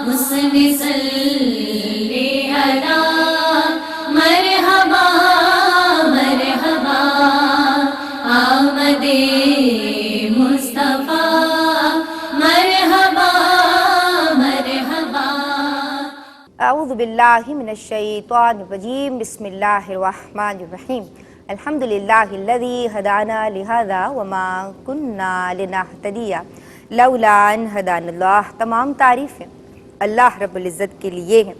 حسن صلی علی مرحبا مرحبا آمد مصطفیٰ مرحبا مرحبا۔ اعوذ باللہ من الشیطان الرجیم، بسم اللہ الرحمن الرحیم۔ الحمد للہ الذی ہدانا لہذا وما کننا لنہتدی لولا ان ہدانا اللہ۔ تمام تعریفیں اللہ رب العزت کے لیے ہیں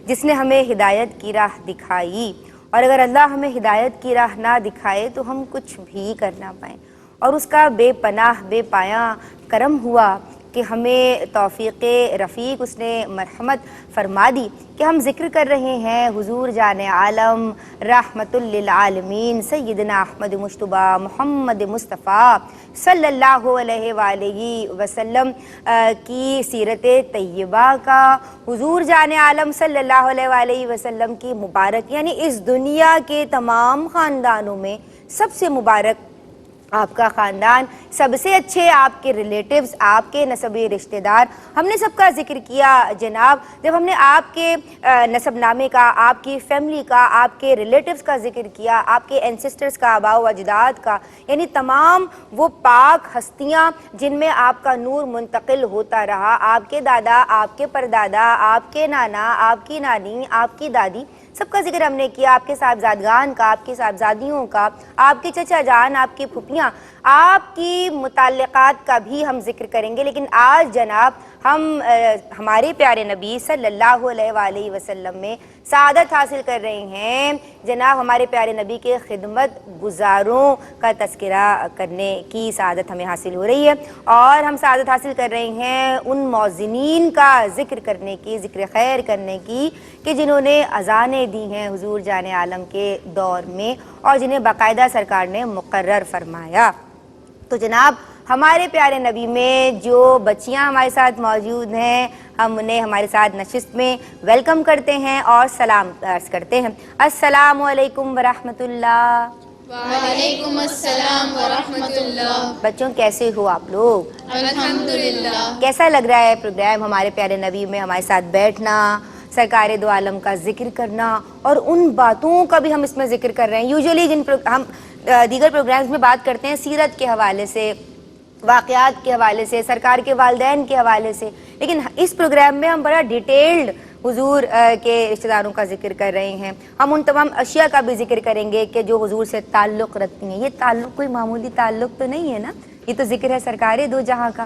جس نے ہمیں ہدایت کی راہ دکھائی، اور اگر اللہ ہمیں ہدایت کی راہ نہ دکھائے تو ہم کچھ بھی کر نہ پائیں، اور اس کا بے پناہ بے پایاں کرم ہوا کہ ہمیں توفیق رفیق اس نے مرحمت فرما دی کہ ہم ذکر کر رہے ہیں حضور جان عالم رحمت للعالمین سیدنا احمد مجتبیٰ محمد مصطفیٰ صلی اللہ علیہ وآلہ وسلم کی سیرت طیبہ کا، حضور جان عالم صلی اللہ علیہ وآلہ وسلم کی مبارک، یعنی اس دنیا کے تمام خاندانوں میں سب سے مبارک آپ کا خاندان، سب سے اچھے آپ کے ریلیٹیوز، آپ کے نسبی رشتہ دار، ہم نے سب کا ذکر کیا جناب۔ جب ہم نے آپ کے نسب نامے کا، آپ کی فیملی کا، آپ کے ریلیٹیوز کا ذکر کیا، آپ کے اینسسٹرز کا، آباء و اجداد کا، یعنی تمام وہ پاک ہستیاں جن میں آپ کا نور منتقل ہوتا رہا، آپ کے دادا، آپ کے پردادا، آپ کے نانا، آپ کی نانی، آپ کی دادی، سب کا ذکر ہم نے کیا، آپ کے صاحبزادگان کا، آپ کی صاحبزادیوں کا، آپ کے چچا جان، آپ کی پھپھیاں، آپ کی متعلقات کا بھی ہم ذکر کریں گے۔ لیکن آج جناب ہم ہمارے پیارے نبی صلی اللہ علیہ وآلہ وسلم میں سعادت حاصل کر رہے ہیں۔ جناب ہمارے پیارے نبی کے خدمت گزاروں کا تذکرہ کرنے کی سعادت ہمیں حاصل ہو رہی ہے، اور ہم سعادت حاصل کر رہے ہیں ان مؤذنین کا ذکر کرنے کی، ذکر خیر کرنے کی، کہ جنہوں نے اذانیں دی ہیں حضور جان عالم کے دور میں، اور جنہیں باقاعدہ سرکار نے مقرر فرمایا۔ تو جناب ہمارے پیارے نبی میں جو بچیاں ہمارے ساتھ موجود ہیں، ہم انہیں ہمارے ساتھ نشست میں ویلکم کرتے ہیں اور سلام عرض کرتے ہیں۔ السلام علیکم ورحمۃ اللہ۔ وعلیکم السلام ورحمۃ اللہ۔ بچوں کیسے ہو آپ لوگ؟ الحمدللہ۔ کیسا لگ رہا ہے پروگرام ہمارے پیارے نبی میں ہمارے ساتھ بیٹھنا، سرکار دو عالم کا ذکر کرنا، اور ان باتوں کا بھی ہم اس میں ذکر کر رہے ہیں۔ یوزولی ہم دیگر پروگرامز میں بات کرتے ہیں سیرت کے حوالے سے، واقعات کے حوالے سے، سرکار کے والدین کے حوالے سے، لیکن اس پروگرام میں ہم بڑا ڈیٹیلڈ حضور کے رشتہ داروں کا ذکر کر رہے ہیں۔ ہم ان تمام اشیاء کا بھی ذکر کریں گے کہ جو حضور سے تعلق رکھتی ہیں۔ یہ تعلق کوئی معمولی تعلق تو نہیں ہے نا، یہ تو ذکر ہے سرکار دو جہاں کا۔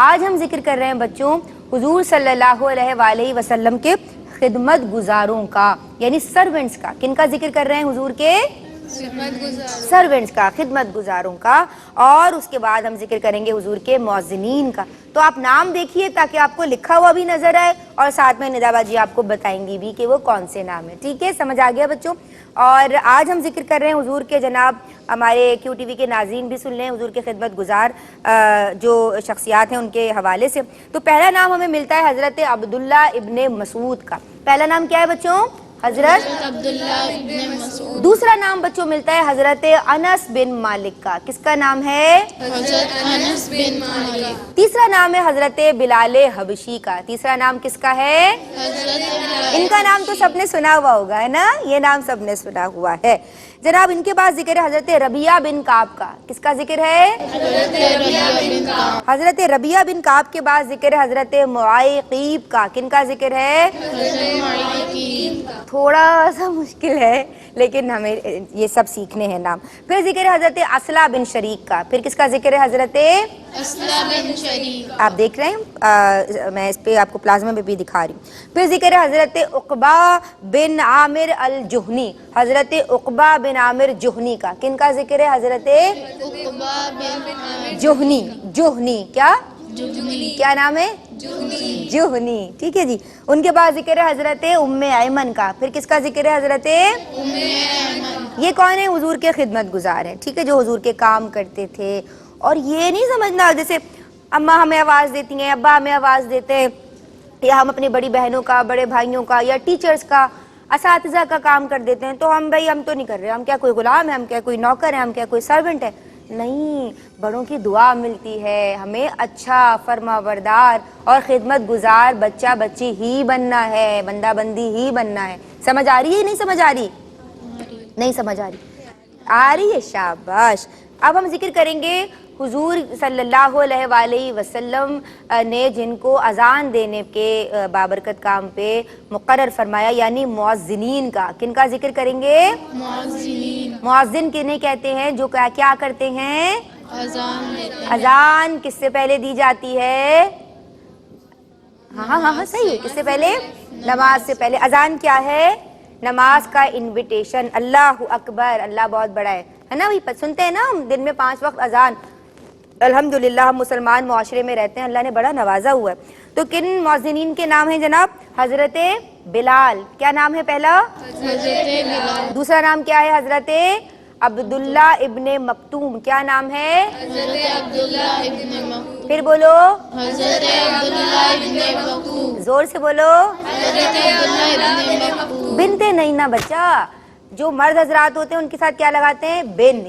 آج ہم ذکر کر رہے ہیں بچوں حضور صلی اللہ علیہ وآلہ وسلم کے خدمت گزاروں کا، یعنی سرونٹس کا۔ کن کا ذکر کر رہے ہیں؟ حضور کے سرونٹس کا، خدمت گزاروں کا، اور اس کے بعد ہم ذکر کریں گے حضور کے مؤذنین کا۔ تو آپ نام دیکھیے تاکہ آپ کو لکھا ہوا بھی نظر آئے، اور ساتھ میں ندا باجی آپ کو بتائیں گی بھی کہ وہ کون سے نام ہیں۔ ٹھیک ہے، سمجھ آ گیا بچوں؟ اور آج ہم ذکر کر رہے ہیں حضور کے، جناب ہمارے کیو ٹی وی کے ناظرین بھی سن لیں، حضور کے خدمت گزار جو شخصیات ہیں ان کے حوالے سے۔ تو پہلا نام ہمیں ملتا ہے حضرت عبداللہ ابن مسعود کا۔ پہلا نام کیا ہے بچوں؟ حضرت عبداللہ ابن مسعود۔ دوسرا نام بچوں ملتا ہے حضرت انس بن مالک کا۔ کس کا نام ہے؟ حضرت انس بن مالک۔ تیسرا نام ہے حضرت بلال حبشی کا۔ تیسرا نام کس کا ہے؟ حضرت بلال۔ ان کا نام تو سب نے سنا ہوا ہوگا، ہے نا، یہ نام سب نے سنا ہوا ہے۔ جناب ان کے بعد ذکر ہے حضرت ربیعہ بن کعب کا۔ کس کا ذکر ہے؟ حضرت ربیعہ بن کعب۔ حضرت ربیعہ بن کعب کے بعد ذکر ہے حضرت معیقیب کا۔ کن کا ذکر ہے؟ حضرت معیقیب کا۔ تھوڑا سا مشکل ہے لیکن ہمیں یہ سب سیکھنے ہیں نام۔ پھر ذکر ہے حضرت اصلہ بن شریک کا۔ پھر کس کا ذکر ہے؟ حضرت اصلہ بن شریک۔ آپ دیکھ رہے ہیں، میں اس پہ آپ کو پلازما پہ بھی دکھا رہی ہوں۔ پھر ذکر ہے حضرت عقبہ بن عامر الجہنی۔ حضرت عقبہ بن عامر جہنی کا۔ کن کا ذکر ہے؟ حضرت عقبہ بن عامر جہنی۔ جہنی کیا؟ جہنی۔ کیا نام ہے؟ جہنی۔ جہنی، ٹھیک ہے جی۔ ان کے بعد ذکر ہے حضرت ام ایمن کا۔ پھر کس کا ذکر ہے؟ حضرت ام ایمن۔ یہ کون ہے؟ حضور کے خدمت گزار ہیں، ٹھیک ہے، جو حضور کے کام کرتے تھے۔ اور یہ نہیں سمجھنا جیسے اماں ہمیں آواز دیتی ہیں، ابا ہمیں آواز دیتے ہیں، یا ہم اپنی بڑی بہنوں کا، بڑے بھائیوں کا، یا ٹیچرز کا، اساتذہ کا کام کر دیتے ہیں تو ہم تو نہیں کر رہے، ہم کیا کوئی غلام ہے، ہم کیا کوئی نوکر ہے، ہم کیا کوئی سرونٹ ہے؟ نہیں، بڑوں کی دعا ملتی ہے، ہمیں اچھا فرما بردار اور خدمت گزار بچہ بچی ہی بننا ہے، بندہ بندی ہی بننا ہے۔ سمجھ آ رہی ہے نہیں سمجھ آ رہی؟ نہیں سمجھ آ رہی؟ آ رہی ہے، شاباش۔ اب ہم ذکر کریں گے حضور صلی اللہ علیہ وآلہ وسلم نے جن کو اذان دینے کے بابرکت کام پہ مقرر فرمایا، یعنی مؤذنین کا۔ کن کا ذکر کریں گے؟ مؤذنین، مؤذن کنہیں کہتے ہیں؟ جو کیا کرتے ہیں؟ اذان دیتے ہیں۔ اذان کس سے پہلے دی جاتی ہے؟ ہاں صحیح ہے، کس سے پہلے؟ نماز سے پہلے۔ اذان کیا ہے؟ نماز کا انویٹیشن۔ اللہ اکبر، اللہ بہت بڑا ہے نا بھائی؟ سنتے ہیں نا ہم دن میں 5 وقت اذان۔ الحمدللہ ہم مسلمان معاشرے میں رہتے ہیں، اللہ نے بڑا نوازا ہوا ہے۔ تو کن مؤذنین کے نام ہیں جناب؟ حضرت بلال، کیا نام ہے پہلا؟ حضرت بلال۔ دوسرا نام کیا ہے؟ حضرت عبداللہ ابن مکتوم، کیا نام ہے؟ حضرت عبداللہ ابن مکتوم۔ پھر بولو، حضرت عبداللہ ابن مکتوم۔ زور سے بولو۔ حضرت عبداللہ ابن مکتوم۔ بنتے نہیں نا بچہ، جو مرد حضرات ہوتے ہیں ان کے ساتھ کیا لگاتے ہیں؟ بن،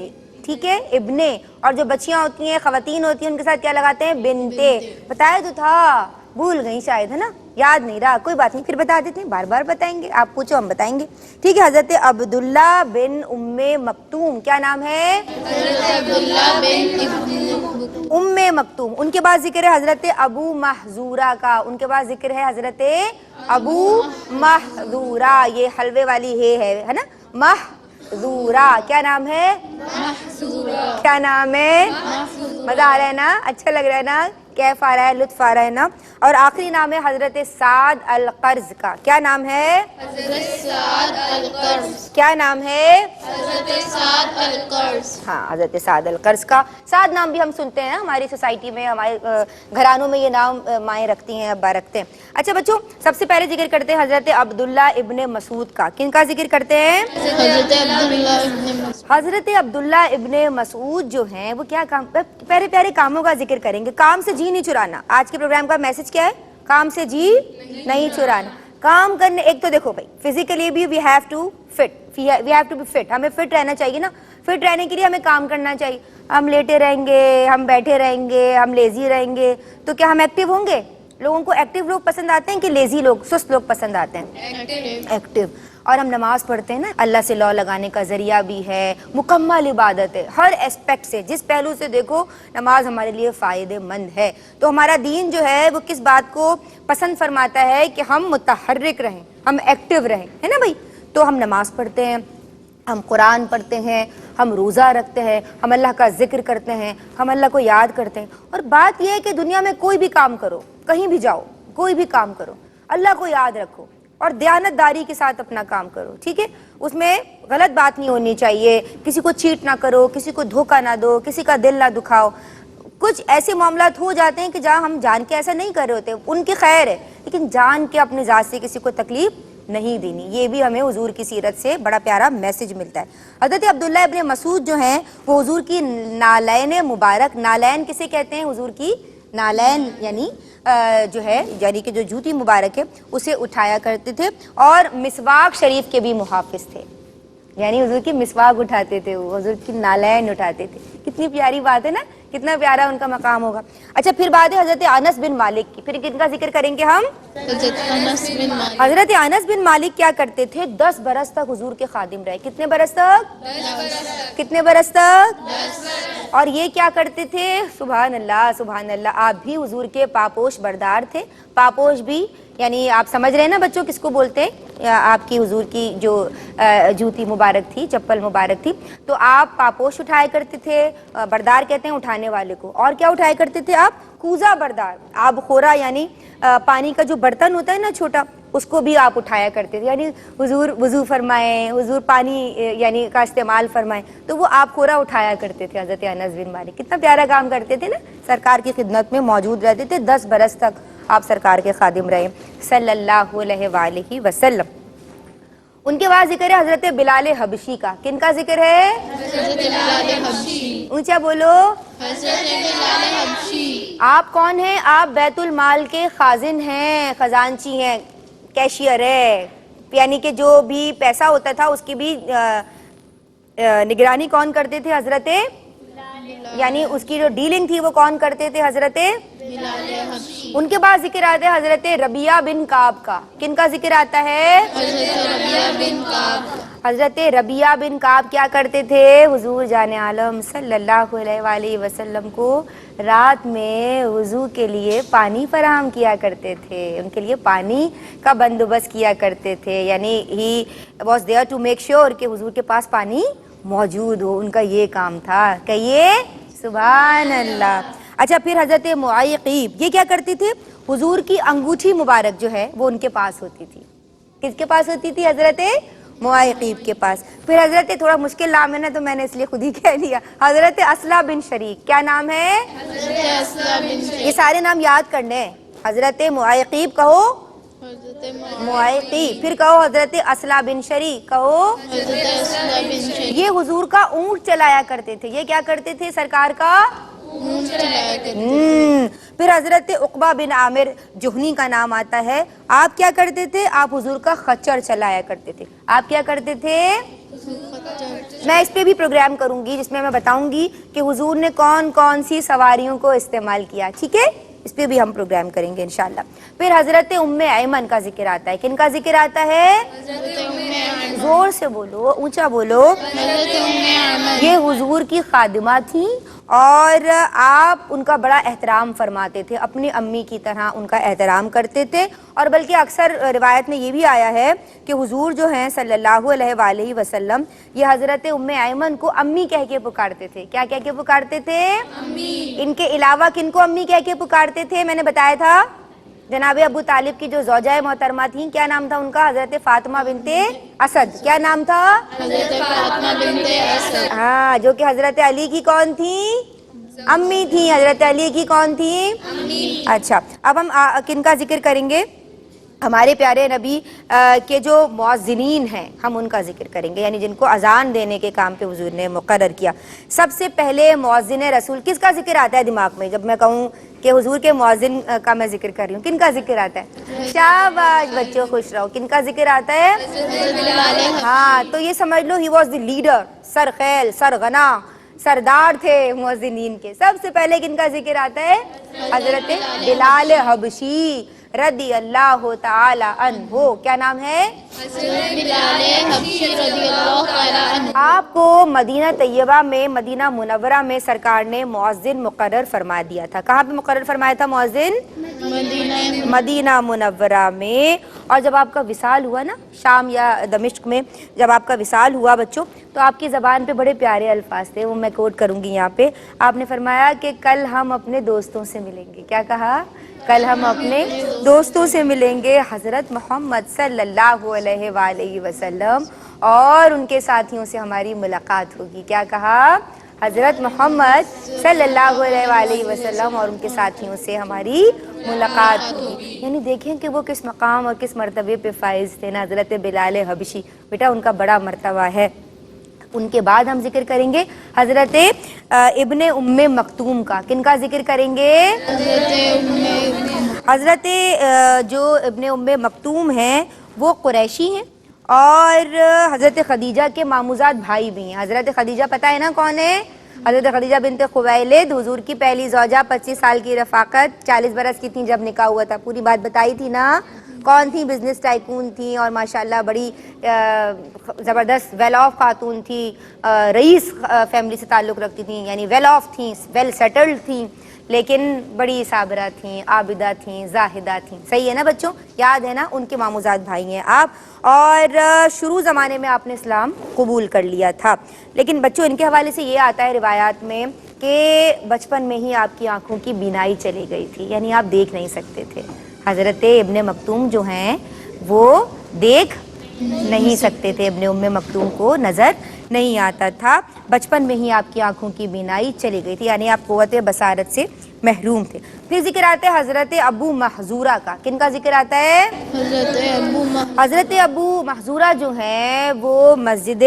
ٹھیک ہے، ابنے۔ اور جو بچیاں ہوتی ہیں، خواتین ہوتی ہیں، ان کے ساتھ کیا لگاتے ہیں؟ بنتے۔ بتایا تو تھا، بھول گئی شاید، ہے نا، یاد نہیں رہا، کوئی بات نہیں، پھر بتا دیتے ہیں، بار بار بتائیں گے، آپ پوچھو ہم بتائیں گے، ٹھیک ہے۔ حضرت عبداللہ بن ام مکتوم، کیا نام ہے؟ حضرت عبداللہ بن ابن ام مکتوم۔ ان کے بعد ذکر ہے حضرت ابو محذورہ کا، ان کے بعد ذکر ہے حضرت ابو محذورہ، یہ حلوے والی ہے نا، محذورہ، کیا نام ہے؟ محذورہ۔ کیا نام ہے؟ مزہ آ رہا ہے نا؟ اچھا لگ رہا ہے نا؟ کیف آ رہا ہے؟ لطف آ رہا ہے نا؟ اور آخری نام ہے حضرت سعد القرظ کا، کیا نام ہے؟ حضرت سعد القرظ۔ کیا نام ہے؟ حضرت سعد القرظ۔ ہاں، حضرت سعد القرظ کا۔ سعد نام بھی ہم سنتے ہیں ہماری سوسائٹی میں، ہمارے گھرانوں میں یہ نام مائیں رکھتی ہیں، ابا رکھتے ہیں۔ اچھا بچوں، سب سے پہلے ذکر کرتے ہیں حضرت عبداللہ ابن مسعود کا۔ کن کا ذکر کرتے ہیں؟ حضرت عبداللہ ابن مسعود۔ حضرت عبداللہ ابن مسعود جو ہیں وہ کیا کام، پیارے پیارے کاموں کا ذکر کریں گے۔ کام سے جی نہیں چرانا، آج کے پروگرام کا میسج کیا ہے؟ کام سے جی نہیں چرانا۔ کام کرنے، ایک تو دیکھو بھائی، فزیکلی بھی we have to be fit, ہمیں فٹ رہنا چاہیے نا۔ فٹ رہنے کے لیے ہمیں کام کرنا چاہیے۔ ہم لیٹے رہیں گے، ہم بیٹھے رہیں گے، ہم لیزی رہیں گے تو کیا ہم ایکٹیو ہوں گے؟ لوگوں کو ایکٹیو لوگ پسند آتے ہیں کہ لیزی لوگ، سست لوگ پسند آتے ہیں؟ ایکٹیو۔ اور ہم نماز پڑھتے ہیں نا، اللہ سے لو لگانے کا ذریعہ بھی ہے، مکمل عبادت ہے، ہر اسپیکٹ سے، جس پہلو سے دیکھو نماز ہمارے لیے فائدہ مند ہے۔ تو ہمارا دین جو ہے وہ کس بات کو پسند فرماتا ہے کہ ہم متحرک رہیں، ہم ایکٹیو رہیں، ہے نا بھائی؟ تو ہم نماز پڑھتے ہیں، ہم قرآن پڑھتے ہیں، ہم روزہ رکھتے ہیں، ہم اللہ کا ذکر کرتے ہیں، ہم اللہ کو یاد کرتے ہیں۔ اور بات یہ ہے کہ دنیا میں کوئی بھی کام کرو، کہیں بھی جاؤ، کوئی بھی کام کرو، اللہ کو یاد رکھو اور دیانت داری کے ساتھ اپنا کام کرو، ٹھیک ہے؟ اس میں غلط بات نہیں ہونی چاہیے، کسی کو چیٹ نہ کرو، کسی کو دھوکہ نہ دو، کسی کا دل نہ دکھاؤ۔ کچھ ایسے معاملات ہو جاتے ہیں کہ جہاں ہم جان کے ایسا نہیں کر رہے ہوتے، ان کی خیر ہے، لیکن جان کے اپنی ذات سے کسی کو تکلیف نہیں دینی۔ یہ بھی ہمیں حضور کی سیرت سے بڑا پیارا میسج ملتا ہے۔ حضرت عبداللہ ابن مسعود جو ہیں وہ حضور کی نالین مبارک، نالین کسے کہتے ہیں؟ حضور کی نالین یعنی جو ہے، یعنی کہ جو جوتی مبارک ہے اسے اٹھایا کرتے تھے، اور مسواک شریف کے بھی محافظ تھے، یعنی حضور کی مسواک اٹھاتے تھے، وہ حضور کی نالین اٹھاتے تھے۔ کتنی پیاری بات ہے نا، کتنا پیارا ان کا مقام ہوگا۔ اچھا، پھر بات ہے حضرت انس بن مالک کی۔ پھر کن کا ذکر کریں گے ہم؟ حضرت انس بن مالک۔ حضرت انس بن مالک کیا کرتے تھے؟ 10 برس تک حضور کے خادم رہے۔ کتنے برس تک؟ 10 برس۔ کتنے برس تک؟ 10 برس۔ اور یہ کیا کرتے تھے؟ سبحان اللہ سبحان اللہ، آپ بھی حضور کے پاپوش بردار تھے۔ پاپوش بھی یعنی آپ سمجھ رہے ہیں نا بچوں کس کو بولتے ہیں؟ آپ کی حضور کی جو جوتی مبارک تھی، چپل مبارک تھی، تو آپ پاپوش اٹھایا کرتے تھے۔ بردار کہتے ہیں اٹھانے والے کو۔ اور کیا اٹھایا کرتے تھے آپ؟ کوزہ بردار، آب خورا یعنی پانی کا جو برتن ہوتا ہے نا چھوٹا، اس کو بھی آپ اٹھایا کرتے تھے، یعنی حضور وضو فرمائیں، حضور پانی یعنی کا استعمال فرمائیں تو وہ آپ خورا اٹھایا کرتے تھے۔ حضرت انس بن مالک کتنا پیارا کام کرتے تھے نا، سرکار کی خدمت میں موجود رہتے تھے، 10 برس تک آپ سرکار کے خادم رہے صلی اللہ علیہ وآلہ وسلم۔ ان کے بعد ذکر ہے حضرت بلال حبشی کا۔ کن کا ذکر ہے؟ حضرت بلال حبشی۔ اونچا بولو۔ حضرت بلال حبشی۔ آپ کون ہیں؟ آپ بیت المال کے خازن ہیں، خزانچی ہیں، کیشیئر ہے، یعنی کہ جو بھی پیسہ ہوتا تھا اس کی بھی نگرانی کون کرتے تھے؟ حضرت یعنی اس کی جو ڈیلنگ تھی وہ کون کرتے تھے؟ حضرت بلال حبشی. ان کے بعد ذکر آتا ہے حضرت ربیعہ بن کعب کا. کن کا ذکر آتا ہے؟ حضرت ربیعہ بن کعب. حضرت ربیعہ بن کعب کیا کرتے تھے؟ حضور جان عالم صلی اللہ علیہ وآلہ وسلم کو رات میں وضو کے لیے پانی فراہم کیا کرتے تھے، ان کے لیے پانی کا بندوبست کیا کرتے تھے. یعنی he was there to make sure کہ حضور کے پاس پانی موجود ہو، ان کا یہ کام تھا. کہیے سبحان اللہ. اچھا، پھر حضرت معیقیب یہ کیا کرتے تھے؟ حضور کی انگوٹھی مبارک جو ہے وہ ان کے پاس ہوتی تھی. کس کے پاس ہوتی تھی؟ حضرت معیقیب کے پاس. پھر حضرت، تھوڑا مشکل نام ہے نا تو میں نے اس لیے خود ہی کہہ لیا، حضرت اصلہ بن شریک. کیا نام ہے؟ حضرت اصلہ بن شریک. یہ سارے نام یاد کرنے ہیں. حضرت معیقیب کہو، حضرت معیقیب. پھر کہو حضرت اصلہ بن شریک. کہو حضرت اصلہ بن شریک. یہ حضور کا اونٹ چلایا کرتے تھے. یہ کیا کرتے تھے؟ سرکار کا اونٹ چلایا کرتے. پھر حضرت عقبہ بن عامر جہنی کا نام آتا ہے. آپ کیا کرتے تھے؟ آپ حضور کا خچر چلایا کرتے تھے. آپ کیا کرتے تھے؟ میں اس پہ بھی پروگرام کروں گی جس میں بتاؤں گی کہ حضور نے کون کون سی سواریوں کو استعمال کیا. ٹھیک ہے، اس پہ بھی ہم پروگرام کریں گے انشاءاللہ. پھر حضرت ام ایمن کا ذکر آتا ہے. کن کا ذکر آتا ہے؟ زور سے بولو، اونچا بولو. حضرت ام ایمن. یہ حضور کی خادمہ تھیں اور آپ ان کا بڑا احترام فرماتے تھے، اپنی امی کی طرح ان کا احترام کرتے تھے. اور بلکہ اکثر روایت میں یہ بھی آیا ہے کہ حضور جو ہیں صلی اللہ علیہ وآلہ وسلم یہ حضرت ام ایمن کو امی کہہ کے پکارتے تھے. کیا کہہ کے پکارتے تھے؟ امی. ان کے علاوہ کن کو امی کہہ کے پکارتے تھے؟ میں نے بتایا تھا جناب ابو طالب کی جو زوجہ محترمہ تھیں، کیا نام تھا ان کا؟ حضرت فاطمہ بنت اسد. کیا نام تھا؟ حضرت فاطمہ بنت اسد. ہاں، جو کہ حضرت علی کی کون تھیں؟ امی تھیں. حضرت علی کی کون تھیں؟ امی. اچھا، اب ہم کن کا ذکر کریں گے؟ ہمارے پیارے نبی کے جو مؤذنین ہیں ہم ان کا ذکر کریں گے، یعنی جن کو اذان دینے کے کام پہ حضور نے مقرر کیا. سب سے پہلے مؤذن رسول کس کا ذکر آتا ہے دماغ میں جب میں کہوں کہ حضور کے مؤذن کا میں ذکر کر رہی ہوں؟ کن کا ذکر آتا ہے؟ شاباش بچوں، خوش رہو. کن کا ذکر آتا ہے؟ ہاں، تو یہ سمجھ لو ہی واز دی لیڈر، سرخیل، سرغنا، سردار تھے مؤذنین کے. سب سے پہلے کن کا ذکر آتا ہے؟ حضرت بلال حبشی رضی اللہ تعالی عنہ. کیا نام ہے؟ حضرت بلال حبشی رضی اللہ تعالی عنہ. آپ کو مدینہ طیبہ میں، مدینہ منورہ میں سرکار نے مؤذن مقرر فرما دیا تھا. کہاں پہ مقرر فرمایا تھا مؤذن؟ مدینہ منورہ میں. اور جب آپ کا وصال ہوا نا شام یا دمشق میں، جب آپ کا وصال ہوا بچوں، تو آپ کی زبان پہ بڑے پیارے الفاظ تھے، وہ میں کوٹ کروں گی یہاں پہ. آپ نے فرمایا کہ کل ہم اپنے دوستوں سے ملیں گے. کیا کہا؟ کل ہم اپنے دوستوں سے ملیں گے. حضرت محمد صلی اللہ علیہ وآلہ وسلم اور ان کے ساتھیوں سے ہماری ملاقات ہوگی. کیا کہا؟ حضرت محمد صلی اللہ علیہ وآلہ وسلم اور ان کے ساتھیوں سے ہماری ملاقات ہوگی. یعنی دیکھیں کہ وہ کس مقام اور کس مرتبے پہ فائز تھے نا حضرت بلال حبشی. بیٹا ان کا بڑا مرتبہ ہے. ان کے بعد ہم ذکر کریں گے حضرت ابن ام مکتوم کا. کن کا ذکر کریں گے؟ حضرت جو ابن ام مکتوم ہیں وہ قریشی ہیں اور حضرت خدیجہ کے ماموزاد بھائی بھی ہیں. حضرت خدیجہ پتہ ہے نا کون ہے؟ حضرت خدیجہ بنت خویلد، حضور کی پہلی زوجہ، 25 سال کی رفاقت، 40 برس کی تھیں جب نکاح ہوا تھا. پوری بات بتائی تھی نا. کون تھیں؟ بزنس ٹائکون تھیں اور ماشاءاللہ بڑی زبردست ویل آف خاتون تھی، رئیس فیملی سے تعلق رکھتی تھیں، یعنی ویل آف تھیں، ویل سیٹلڈ تھیں، لیکن بڑی صابرہ تھیں، عابدہ تھیں، زاہدہ تھیں. صحیح ہے نا بچوں؟ یاد ہے نا؟ ان کے ماموزاد بھائی ہیں آپ. اور شروع زمانے میں آپ نے اسلام قبول کر لیا تھا. لیکن بچوں ان کے حوالے سے یہ آتا ہے روایات میں کہ بچپن میں ہی آپ کی آنکھوں کی بینائی چلی گئی تھی، یعنی آپ دیکھ نہیں سکتے تھے. حضرت ابن مکتوم جو ہیں وہ دیکھ نہیں سکتے تھے، ابن ام مکتوم کو نظر نہیں آتا تھا. بچپن میں ہی آپ کی آنکھوں کی بینائی چلی گئی تھی، یعنی آپ قوت بصارت سے محروم تھے. پھر ذکر آتا ہے حضرت ابو محذورہ کا. کن کا ذکر آتا ہے؟ حضرت ابو محذورہ جو ہیں وہ مسجد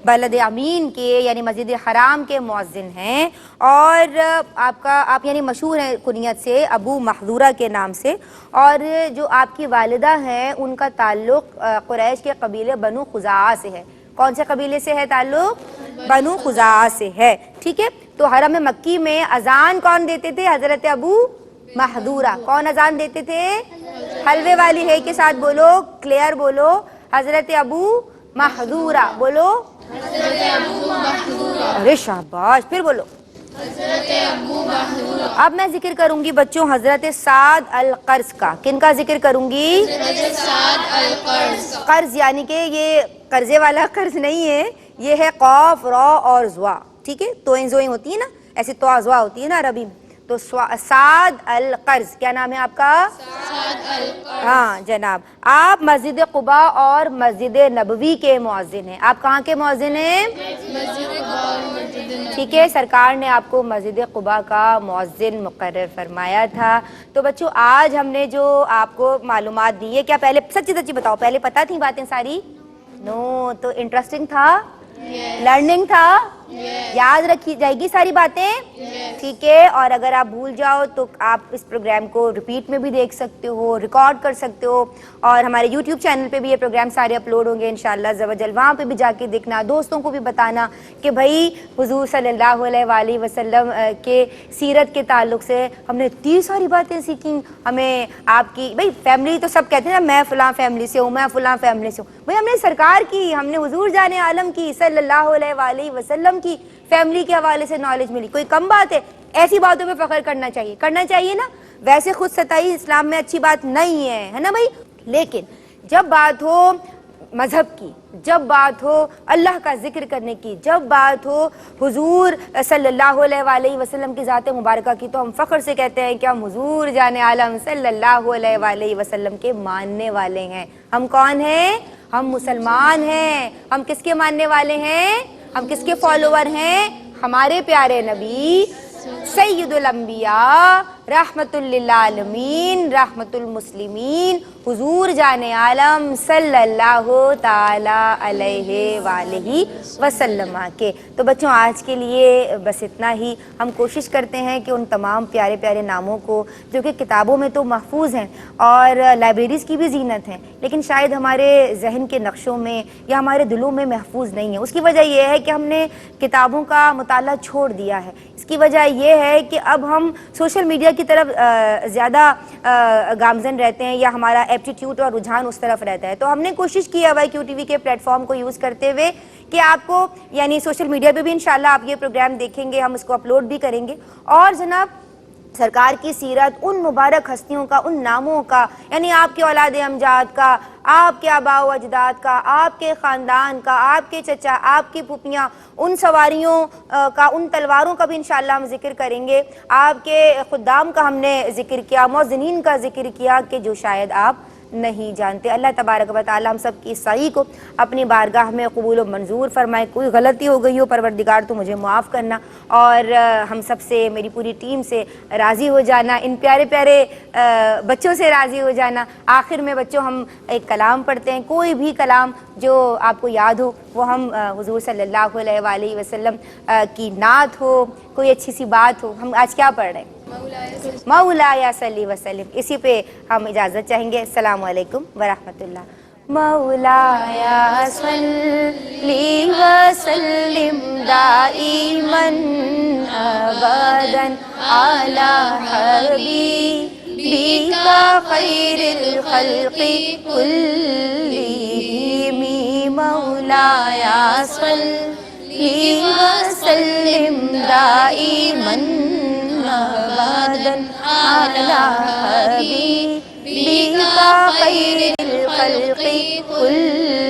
بلد امین کے یعنی مسجد حرام کے مؤذن ہیں اور آپ یعنی مشہور ہیں کنیت سے ابو محذورہ کے نام سے. اور جو آپ کی والدہ ہیں ان کا تعلق قریش کے قبیلے بنو خزاعہ سے ہے. کون سے قبیلے سے ہے تعلق؟ بنو خزاعہ سے ہے، ٹھیک ہے۔ تو حرم مکی میں اذان کون دیتے تھے؟ حضرت ابو محذورہ۔ کون اذان دیتے تھے؟ حلوے والی ہے کے ساتھ بولو، کلیئر بولو، حضرت ابو محذورہ، بولو ارے شاباش، پھر بولو حضرت ابو محذورہ۔ اب میں ذکر کروں گی بچوں حضرت سعد القرظ کا۔ کن کا ذکر کروں گی؟ حضرت سعد القرظ۔ قرض یعنی کہ یہ قرضے والا قرض نہیں ہے، یہ ہے قاف را اور زوا، ٹھیک ہے، توئیں زوئیں ہوتی ہیں نا، ایسے تو زوا ہوتی ہے نا عربی میں، تو سعد القرظ۔ کیا نام ہے آپ کا؟ سعد القرظ۔ ہاں جناب، آپ مسجد قباء اور مسجد نبوی کے مؤذن ہیں۔ آپ کہاں کے مؤذن ہیں؟ مسجد قباء اور مسجد نبوی۔ ٹھیک ہے، سرکار نے آپ کو مسجد قباء کا مؤذن مقرر فرمایا تھا۔ تو بچوں آج ہم نے جو آپ کو معلومات دی ہے، کیا پہلے سچی سچی بتاؤ، پہلے پتہ تھی باتیں ساری؟ نو، تو انٹرسٹنگ تھا، لرننگ تھا، یاد رکھی جائے گی ساری باتیں، ٹھیک ہے۔ اور اگر آپ بھول جاؤ تو آپ اس پروگرام کو ریپیٹ میں بھی دیکھ سکتے ہو، ریکارڈ کر سکتے ہو، اور ہمارے یوٹیوب چینل پہ بھی یہ پروگرام سارے اپلوڈ ہوں گے انشاءاللہ عز و جل، وہاں پہ بھی جا کے دیکھنا، دوستوں کو بھی بتانا کہ بھائی حضور صلی اللہ علیہ وآلہ وسلم کے سیرت کے تعلق سے ہم نے اتنی ساری باتیں سیکھیں۔ ہمیں آپ کی بھائی فیملی تو سب کہتے ہیں نا، میں فلاں فیملی سے ہوں، میں فلاں فیملی سے ہوں، بھائی ہم نے سرکار کی، ہم نے حضور جان عالم کی صلی اللہ علیہ وآلہ وسلم کی فیملی کے حوالے سے نالج ملی، کوئی کم بات ہے؟ ایسی باتوں پہ فخر کرنا چاہیے، کرنا چاہیے نا۔ ویسے خود ستائی اسلام میں اچھی بات نہیں ہے نا بھائی، لیکن جب بات ہو مذہب کی، جب بات ہو اللہ کا ذکر کرنے کی، جب بات ہو حضور صلی اللہ علیہ وآلہ وسلم کی ذات مبارکہ کی، تو ہم فخر سے کہتے ہیں کہ ہم حضور جان عالم صلی اللہ علیہ وآلہ وسلم کے ماننے والے ہیں۔ ہم کون ہیں؟ ہم مسلمان ہیں۔ ہم کس کے ماننے والے ہیں؟ ہم کس کے فالوور ہیں؟ ہمارے پیارے نبی سید الانبیاء رحمت للعالمین رحمت المسلمین حضور جان عالم صلی اللہ تعالی علیہ وآلہ وسلم کے۔ تو بچوں آج کے لیے بس اتنا ہی۔ ہم کوشش کرتے ہیں کہ ان تمام پیارے پیارے ناموں کو جو کہ کتابوں میں تو محفوظ ہیں اور لائبریریز کی بھی زینت ہیں، لیکن شاید ہمارے ذہن کے نقشوں میں یا ہمارے دلوں میں محفوظ نہیں ہے۔ اس کی وجہ یہ ہے کہ ہم نے کتابوں کا مطالعہ چھوڑ دیا ہے۔ اس کی وجہ یہ ہے کہ اب ہم سوشل میڈیا کی طرف زیادہ گامزن رہتے ہیں، یا ہمارا ایپٹیٹیوڈ اور رجحان اس طرف رہتا ہے۔ تو ہم نے کوشش کی ہے وائی کیو ٹی وی کے پلیٹ فارم کو یوز کرتے ہوئے کہ آپ کو یعنی سوشل میڈیا پہ بھی انشاءاللہ آپ یہ پروگرام دیکھیں گے، ہم اس کو اپلوڈ بھی کریں گے، اور جناب سرکار کی سیرت، ان مبارک ہستیوں کا، ان ناموں کا، یعنی آپ کے اولاد امجاد کا، آپ کے آباء و اجداد کا، آپ کے خاندان کا، آپ کے چچا، آپ کی پھوپھیاں، ان سواریوں کا، ان تلواروں کا بھی انشاءاللہ ہم ذکر کریں گے۔ آپ کے خدام کا ہم نے ذکر کیا، مؤذنین کا ذکر کیا کہ جو شاید آپ نہیں جانتے۔ اللہ تبارک و تعالی ہم سب کی سعی کو اپنی بارگاہ میں قبول و منظور فرمائے۔ کوئی غلطی ہو گئی ہو پروردگار تو مجھے معاف کرنا، اور ہم سب سے، میری پوری ٹیم سے راضی ہو جانا، ان پیارے پیارے بچوں سے راضی ہو جانا۔ آخر میں بچوں ہم ایک کلام پڑھتے ہیں، کوئی بھی کلام جو آپ کو یاد ہو، وہ ہم حضور صلی اللہ علیہ وآلہ وسلم کی نعت ہو، کوئی اچھی سی بات ہو۔ ہم آج کیا پڑھ رہے ہیں؟ مولایا صلی وسلم، اسی پہ ہم اجازت چاہیں گے۔ السلام علیکم ورحمۃ اللہ۔ مولایا صلی وسلم دائما ابدا علی حبیبک خیر الخلق کلہم، مولایا صلی وسلم دائما ابدا علی حبیبک خیر الخلق کلہم۔